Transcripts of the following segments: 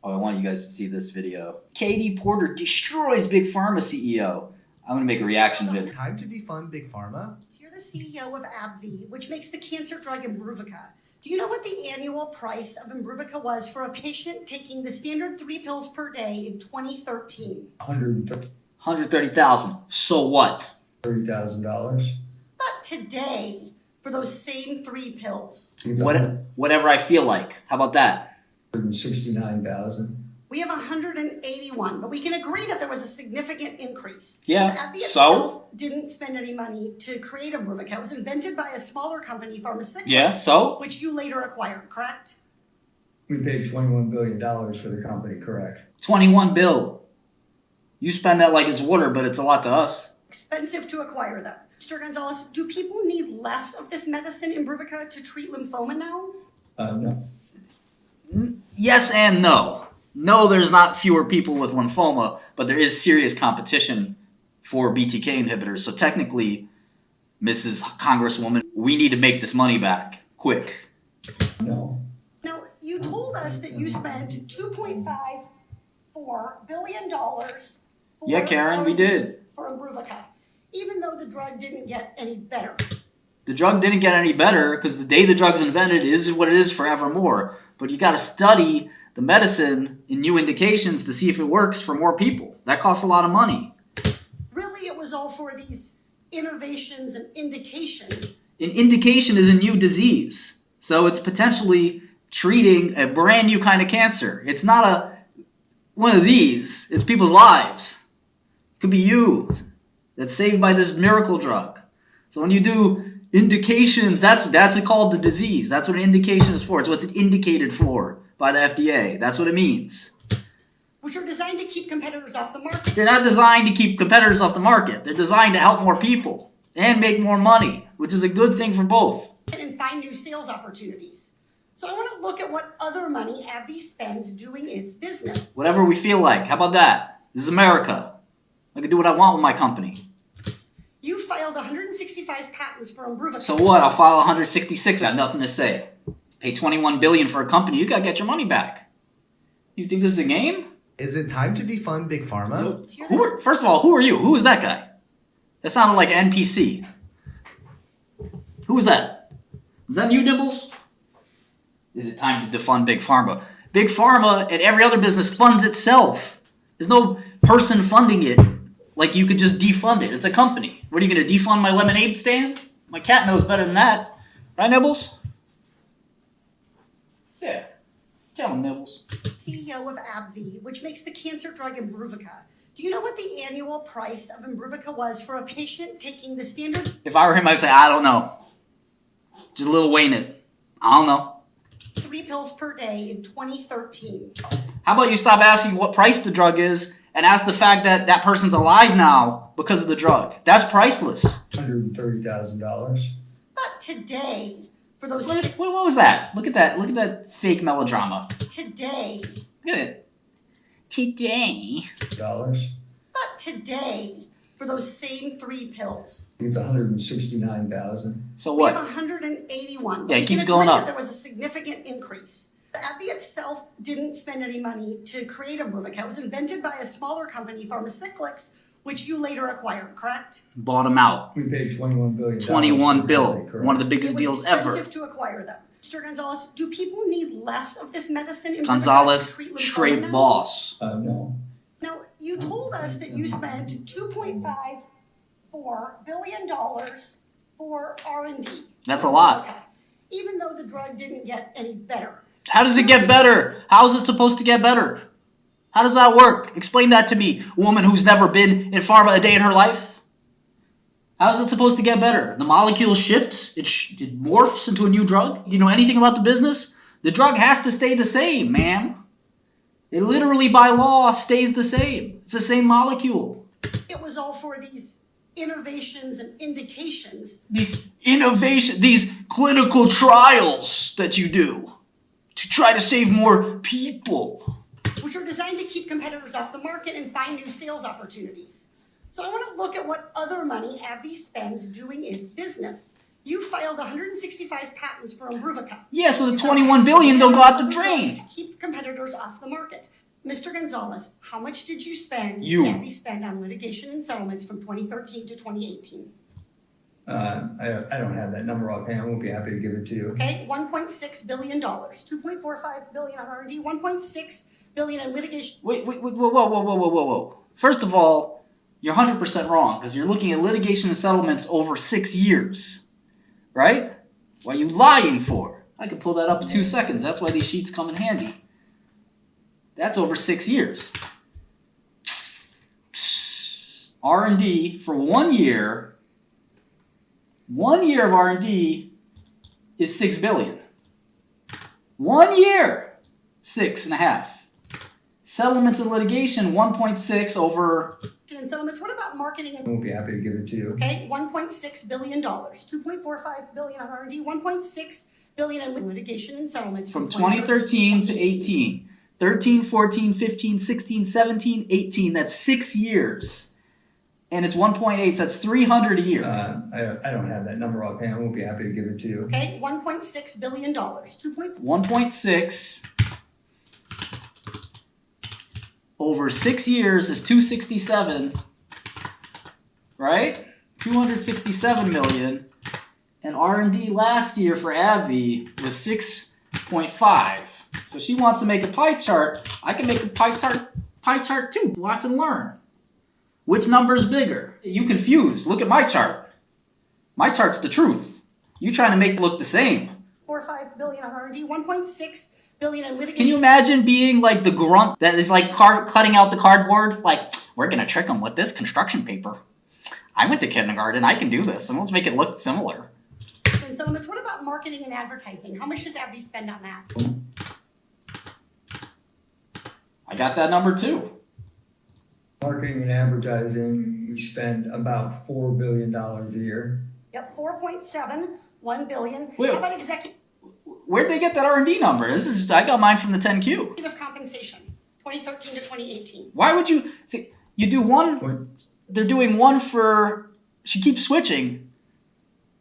Oh, I want you guys to see this video. Katie Porter destroys Big Pharma CEO. I'm going to make a reaction to it. Time to defund Big Pharma. So you're the CEO of AbbVie, which makes the cancer drug 𝗓𝗡𝗢𝗪. Do you know what the annual price of 𝗓𝗓𝗪 was for a patient taking the standard 3 pills per day in 2013? $130,000. So what? $30,000. But today, for those same 3 pills, Whatever I feel like. How about that? $169,000. we have 181, but we can agree that there was a significant increase. Yeah, AbbVie so? itself didn't spend any money to create 𝗓𝗓𝗪𝗪. It was invented by a smaller company, 𝗕𝗄𝗡𝗦, Yeah, so? which you later acquired, correct? We paid $21 billion for the company, correct? 21 bill. You spend that like it's water, but it's a lot to us. Expensive to acquire them. Mr. Gonzalez, do people need less of this medicine 𝗓𝗓𝗪𝗪 to treat lymphoma now? No. Yes and no. No, there's not fewer people with lymphoma, but there is serious competition for BTK inhibitors. So technically, Mrs. Congresswoman, we need to make this money back. Quick. No. Now, you told us that you spent $2.54 billion for Yeah, Karen, we did. for 𝗓𝗓𝗪𝗪, even though the drug didn't get any better. The drug didn't get any better because the day the drug's invented is what it is forevermore. But you got to study the medicine in new indications to see if it works for more people. That costs a lot of money. Really, it was all for these innovations and indications. An indication is a new disease. So it's potentially treating a brand new kind of cancer. It's not one of these. It's people's lives. It could be you that's saved by this miracle drug. So when you do indications, that's called the disease. That's what an indication is for. It's what's indicated for by the FDA. That's what it means. Which are designed to keep competitors off the market. They're not designed to keep competitors off the market. They're designed to help more people and make more money, which is a good thing for both. And find new sales opportunities. So I want to look at what other money AbbVie spends doing its business. Whatever we feel like. How about that? This is America. I can do what I want with my company. You filed 165 patents for 𝗓𝗓𝗪𝗪𝗧. So what? I'll file 166. Got nothing to say. Pay $21 billion for a company. You gotta get your money back. You think this is a game? Is it time to defund Big Pharma? First of all, who are you? Who is that guy? That sounded like an NPC. Who is that? Is that you, Nibbles? Is it time to defund Big Pharma? Big Pharma and every other business funds itself. There's no person funding it. Like you could just defund it. It's a company. What are you going to defund my lemonade stand? My cat knows better than that. Right, Nibbles? Yeah. Tell him, Nibbles. CEO of AbbVie, which makes the cancer drug 𝗓𝗓𝗪𝗪𝗧. Do you know what the annual price of 𝗓𝗓𝗪𝗪𝗪𝗧 was for a patient taking the standard If I were him, I'd say, I don't know. Just Lil Wayne it. I don't know. 3 pills per day in 2013? How about you stop asking what price the drug is and ask the fact that that person's alive now because of the drug? That's priceless. $130,000. But today, for those What was that? Look at that fake melodrama. today, Look at it. Today. but today, for those same 3 pills, It's $169,000. So we have what? 181. Yeah, it We keeps can going agree up. that there was a significant increase. AbbVie itself didn't spend any money to create 𝗓𝗓𝗪𝗪𝗪𝗧. It was invented by a smaller company, 𝗕𝗄𝗡𝗦, which you later acquired, correct? Bought him out. We paid $21 billion. 21 bill. Correct. One of the It biggest was deals expensive ever. to acquire them. Mr. Gonzalez, do people need less of this medicine 𝗓𝗓𝗪𝗪𝗪𝗧 Gonzalez, to treat lymphoma straight now? boss. No. Now, you told us that you spent $2.54 billion for R&D. That's a lot. Okay. Even though the drug didn't get any better. How does it get better? How is it supposed to get better? How does that work? Explain that to me, woman who's never been in pharma a day in her life. How is it supposed to get better? The molecule shifts, it morphs into a new drug. You know anything about the business? The drug has to stay the same, man. It literally by law stays the same. It's the same molecule. It was all for these innovations and indications. These clinical trials that you do to try to save more people. Which are designed to keep competitors off the market and find new sales opportunities. So I want to look at what other money AbbVie spends doing its business. You filed 165 patents for 𝗬𝗏𝗃𝗃. Yeah, so the 21 billion don't go out the drain. To keep competitors off the market. Mr. Gonzalez, how much did you spend, You. AbbVie spend on litigation and settlements from 2013 to 2018? I don't have that number offhand. I won't be happy to give it to you. Okay, $1.6 billion, $2.45 billion on R&D, $1.6 billion in litigation. Wait, whoa. First of all, you're 100% wrong because you're looking at litigation and settlements over 6 years, right? What are you lying for? I can pull that up in 2 seconds. That's why these sheets come in handy. That's over 6 years. R&D for 1 year. 1 year of R&D is $6 billion. 1 year, 6.5. Settlements and litigation, 1.6 over. And settlements, what about marketing I and won't be happy to give it to you. okay, $1.6 billion, $2.45 billion on R&D, $1.6 billion in litigation and settlements From 2013 to 18. 13, 14, 15, 16, 17, 18. That's 6 years. And it's 1.8, so that's 300 a year. I don't have that number offhand. I won't be happy to give it to you. Okay, $1.6 billion, 1.6 over 6 years is 267, right? 267 million. And R&D last year for AbbVie was 6.5. So she wants to make a pie chart. I can make a pie chart too. Watch and learn. Which number is bigger? You confused. Look at my chart. My chart's the truth. You trying to make it look the same. $4.5 billion on R&D, $1.6 billion in litigation. Can you imagine being like the grunt that is like cutting out the cardboard? Like, we're going to trick them with this construction paper. I went to kindergarten. I can do this. And let's make it look similar. And settlements, what about marketing and advertising? How much does AbbVie spend on that? I got that number too. Marketing and advertising, we spend about $4 billion a year. Yep, 4.7, $1 billion. Wait. How about executive Where'd they get that R&D number? This is I got mine from the 10Q. compensation, 2013 to 2018? Why would you see? You do one. What? They're doing one for. She keeps switching.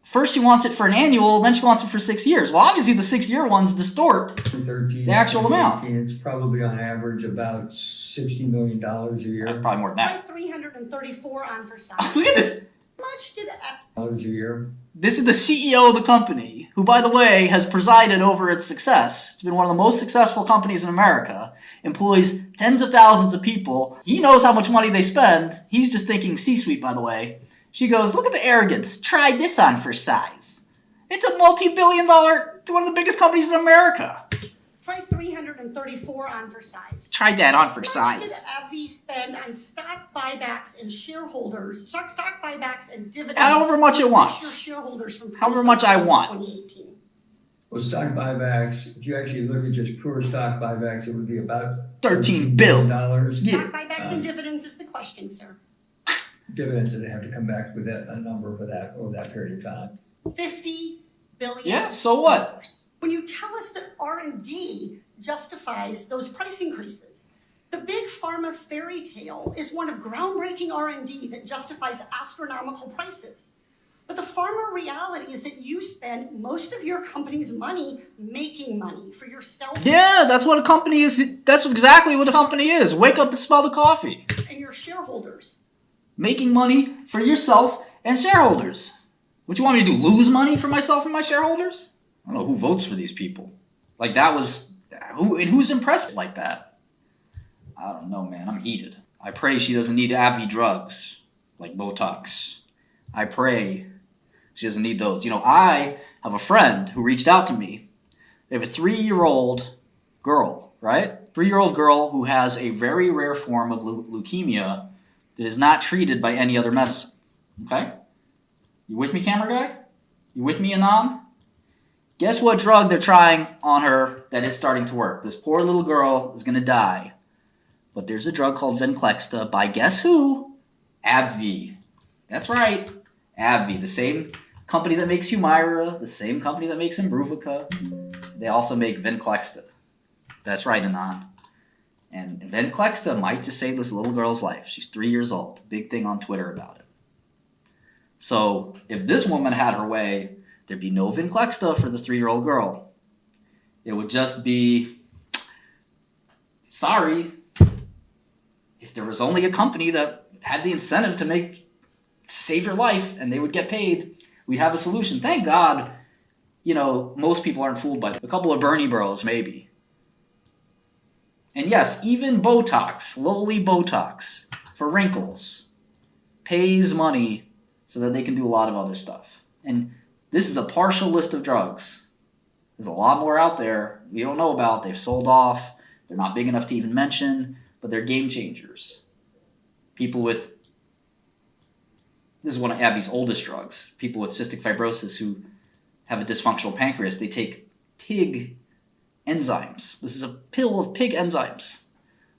First she wants it for an annual, then she wants it for 6 years. Well, obviously the 6-year ones distort 13, the actual amount. It's probably on average about $60 million a year. That's probably more than that. Try 334 on for size. Look at this. How much did Dollars a year. This is the CEO of the company, who, by the way, has presided over its success. It's been one of the most successful companies in America, employs tens of thousands of people. He knows how much money they spend. He's just thinking C-suite, by the way. She goes, look at the arrogance. Try this on for size. It's a multi-billion dollar, it's one of the biggest companies in America. try 334 on for size? Try that on for How much did size. AbbVie spend on stock buybacks and shareholders, stock buybacks and dividends? However much it for wants. your shareholders from However much I 2013 to want. 2018. Well, stock buybacks, if you actually look at just pure stock buybacks, it would be about $13 billion. Yeah. Stock buybacks and dividends is the question, sir. Dividends that have to come back with a number for that over that period of time. $50 billion. Yeah, so what? When you tell us that R&D justifies those price increases, the big pharma fairy tale is one of groundbreaking R&D that justifies astronomical prices. But the pharma reality is that you spend most of your company's money making money for yourself Yeah, that's what a company is. That's exactly what a company is. Wake up and smell the coffee. and your shareholders. Making money for yourself and shareholders. What you want me to do, lose money for myself and my shareholders? I don't know who votes for these people. Like that was, who's impressed like that? I don't know, man, I'm heated. I pray she doesn't need AbbVie drugs, like Botox. I pray she doesn't need those. You know, I have a friend who reached out to me. They have a 3-year-old girl, right? 3-year-old girl who has a very rare form of leukemia that is not treated by any other medicine. Okay? You with me, camera guy? You with me, Anon? Guess what drug they're trying on her that is starting to work? This poor little girl is going to die. But there's a drug called 𝗓𝗏𝗏 by guess who? AbbVie. That's right. AbbVie, the same company that makes Humira, the same company that makes 𝗬𝗏𝗃𝗃. They also make 𝗓𝗏𝗏. That's right, Anon. And 𝗓𝗏𝗏𝗃 might just save this little girl's life. She's 3 years old. Big thing on Twitter about it. So if this woman had her way, there'd be no 𝗕𝗏𝗂𝗧 for the 3-year-old girl. It would just be, sorry, if there was only a company that had the incentive to save your life and they would get paid, we'd have a solution. Thank God, most people aren't fooled by that. A couple of Bernie bros, maybe. And yes, even Botox, lowly Botox for wrinkles, pays money so that they can do a lot of other stuff. And this is a partial list of drugs. There's a lot more out there we don't know about. They've sold off. They're not big enough to even mention, but they're game changers. This is one of AbbVie's oldest drugs. People with cystic fibrosis who have a dysfunctional pancreas, they take pig enzymes. This is a pill of pig enzymes.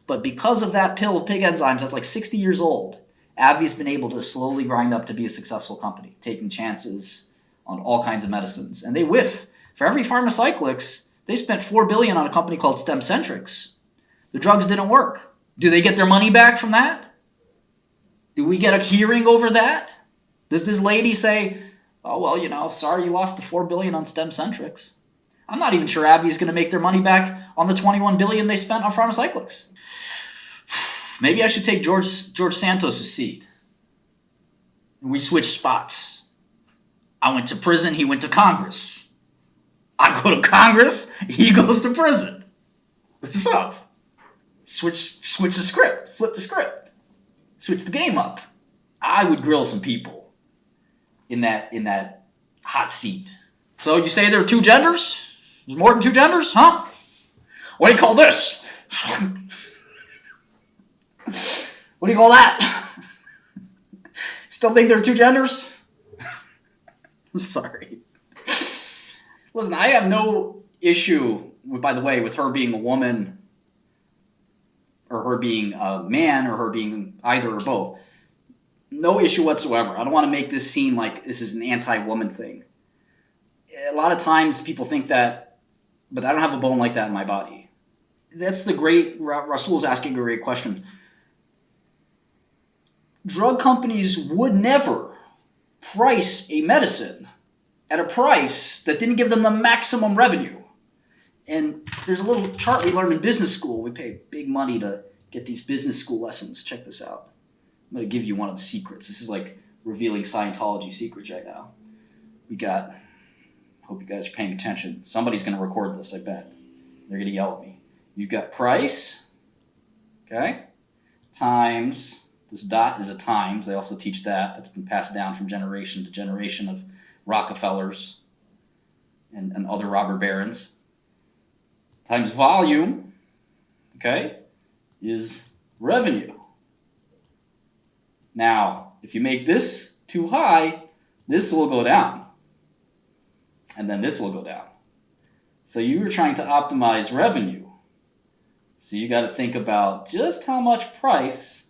But because of that pill of pig enzymes, that's like 60 years old, AbbVie's been able to slowly grind up to be a successful company, taking chances on all kinds of medicines. And they whiff. For every pharmaceuticals, they spent $4 billion on a company called 𝗫𝗏𝗃𝗧. The drugs didn't work. Do they get their money back from that? Do we get a hearing over that? Does this lady say, oh, well, sorry you lost the $4 billion on 𝗫𝗏𝗃𝗧? I'm not even sure AbbVie's going to make their money back on the $21 billion they spent on pharmaceuticals. Maybe I should take George Santos' seat. We switch spots. I went to prison, he went to Congress. I go to Congress, he goes to prison. What's up? Switch the script, flip the script. Switch the game up. I would grill some people in that hot seat. So you say there are 2 genders? There's more than 2 genders, huh? What do you call this? What do you call that? Still think there are 2 genders? I'm sorry. Listen, I have no issue, by the way, with her being a woman or her being a man or her being either or both. No issue whatsoever. I don't want to make this seem like this is an anti-woman thing. A lot of times people think that, but I don't have a bone like that in my body. That's the great, Rasul's asking a great question. Drug companies would never price a medicine at a price that didn't give them the maximum revenue. And there's a little chart we learned in business school. We pay big money to get these business school lessons. Check this out. I'm going to give you one of the secrets. This is like revealing Scientology secrets right now. Hope you guys are paying attention. Somebody's going to record this, I bet. They're going to yell at me. You've got price, okay, times, this dot is a times. They also teach that. That's been passed down from generation to generation of Rockefellers and other robber barons. Times volume, okay, is revenue. Now, if you make this too high, this will go down. And then this will go down. So you were trying to optimize revenue. So you got to think about just how much price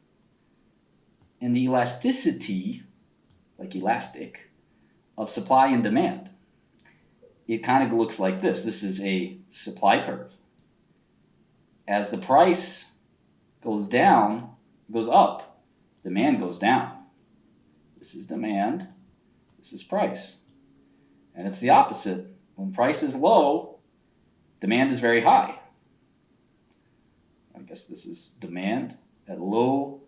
and the elasticity, like elastic, of supply and demand. It kind of looks like this. This is a supply curve. As the price goes up, demand goes down. This is demand, this is price. And it's the opposite. When price is low, demand is very high. I guess this is demand at low,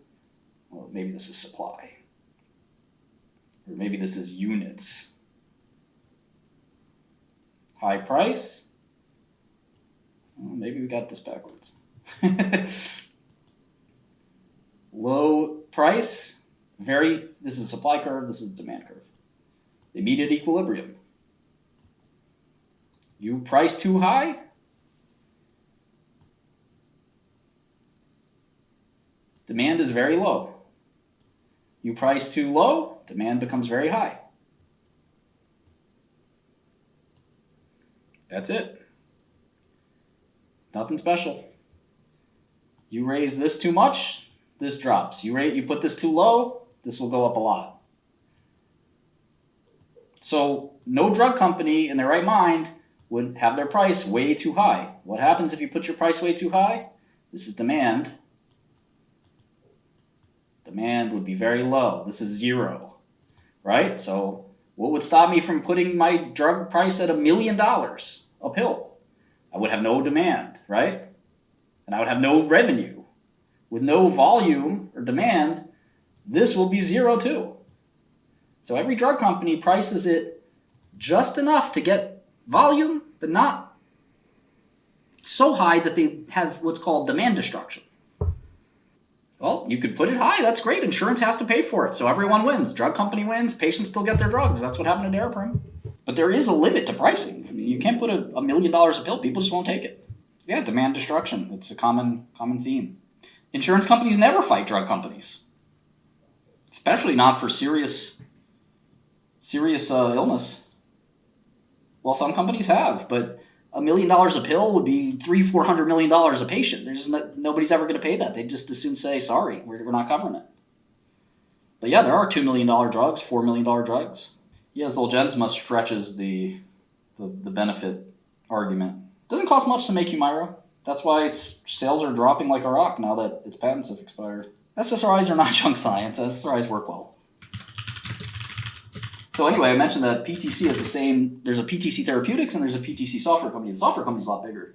well, maybe this is supply. Or maybe this is units. High price. Well, maybe we got this backwards. Low price, this is a supply curve, this is a demand curve. They meet at equilibrium. You price too high, demand is very low. You price too low, demand becomes very high. That's it. Nothing special. You raise this too much, this drops. You put this too low, this will go up a lot. So no drug company in their right mind would have their price way too high. What happens if you put your price way too high? This is demand. Demand would be very low. This is 0, right? So What would stop me from putting my drug price at $1 million a pill? I would have no demand, right? And I would have no revenue. With no volume or demand, this will be zero too. So every drug company prices it just enough to get volume, but not so high that they have what's called demand destruction. Well, you could put it high. That's great. Insurance has to pay for it. So everyone wins. Drug company wins. Patients still get their drugs. That's what happened to Daraprim. But there is a limit to pricing. I mean, you can't put $1 million a pill. People just won't take it. Yeah, demand destruction. It's a common theme. Insurance companies never fight drug companies, especially not for serious illness. Well, some companies have, but $1 million a pill would be $300-400 million a patient. There's nobody's ever going to pay that. They just as soon say, sorry, we're not covering it. But yeah, there are $2 million drugs, $4 million drugs. Yeah, Zolgensma stretches the benefit argument. Doesn't cost much to make Humira. That's why its sales are dropping like a rock now that its patents have expired. SSRIs are not junk science. SSRIs work well. So anyway, I mentioned that PTC has there's a PTC Therapeutics and there's a PTC software company. The software company's a lot bigger.